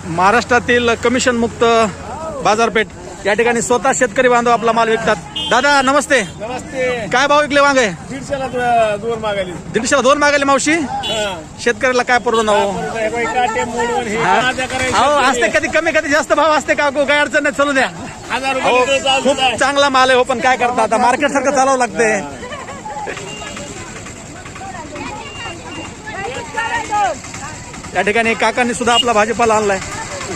महाराष्ट्रातील कमिशन मुक्त बाजारपेठ या ठिकाणी स्वतः शेतकरी बांधव आपला माल विकतात. दादा नमस्ते. नमस्ते. काय भाव विकले वांगे? 150ला दोन मागायली. 150ला दोन मागायले मावशी. शेतकऱ्याला काय परवडून हो? असते कधी कमी कधी जास्त भाव असते का? काय अडचण नाही, चालू द्या. खूप चांगला माल आहे हो, पण काय करता आता मार्केट सारखं चालावं लागते. या ठिकाणी काकांनी सुद्धा आपला भाजीपाला आणलाय.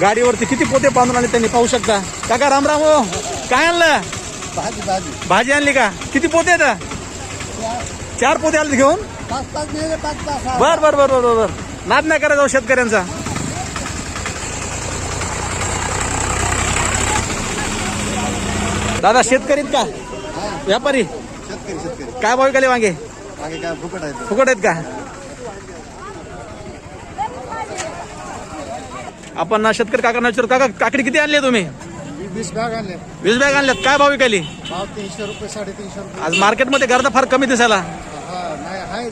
गाडीवरती किती पोते बांधून आले त्यांनी पाहू शकता. काका रामराम हो. काय आणलं? भाजी आणली का? किती पोते आहेत? 4 पोते आले घेऊन. बर बर बर बर बर. नाद नाही करायचा हो शेतकऱ्यांचा. दादा शेतकरीत का व्यापारी? काय भाव विकले वांगे? फुकट आहेत का? आपण शेतकरी काकांना विचारू. काका काकडी किती आणली तुम्ही? 20 बॅग आणले. 20 बॅग आणल्यात. काय भाव विकली? भाव 300 रुपये 350 रुपये. आज मार्केटमध्ये गर्दा फार कमी दिसायला नाही आहे,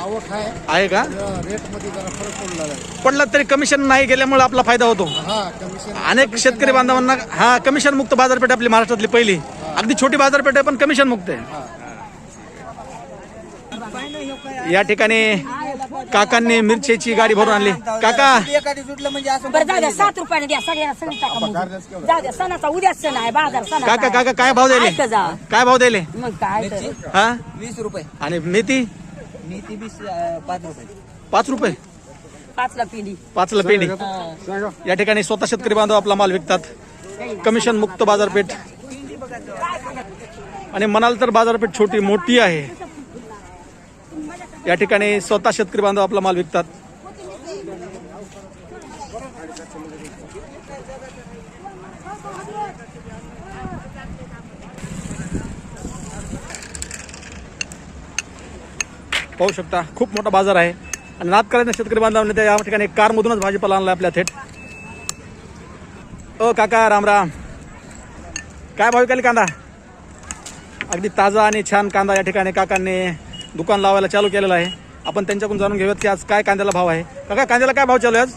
आवक आहे का? रेट मध्ये जरा फरक पडला. पडला तरी कमिशन नाही गेल्यामुळे आपला फायदा होतो. कमिशन अनेक शेतकरी बांधवांना हा कमिशन मुक्त बाजारपेठ आपली महाराष्ट्रातली पहिली अगदी छोटी बाजारपेठ आहे पण कमिशन मुक्त आहे. या ठिकाणी काकांनी मिरचीची गाडी भरून आणली. काका बरं जाऊ द्या, 7 रुपयाने द्या सगळ्यांना. सण टाका मग. जाऊ द्या, सणाचा उद्याच सण आहे, बाजार सण. काका काका काय भाव दिले? काय भाव दिले? मग काय तर. हा 20 रुपये. आणि मेथी? मेथी 5 रुपये. 5 रुपये. 5 ला पिंडी. 5 ला पेंडी. या ठिकाणी स्वतः शेतकरी बांधव आपला माल विकतात. कमिशन मुक्त बाजारपेठ. आणि म्हणाल तर बाजारपेठ छोटी मोठी आहे. या ठिकाणी स्वतः शेतकरी बांधव आपला माल विकतात. पाहू शकता खूप मोठा बाजार आहे. आणि नाद करायचं शेतकरी बांधवांनी त्या या ठिकाणी कारमधूनच भाजीपाला आणला आपल्या थेट. काका रामराम. काय भाव विकायला कांदा? अगदी ताजा आणि छान कांदा या ठिकाणी काकांनी दुकान लावायला चालू केलेलं आहे. आपण त्यांच्याकडून जाणून घेऊयात की आज काय कांद्याला भाव आहे. काका कांद्याला काय भाव चालू आहे आज?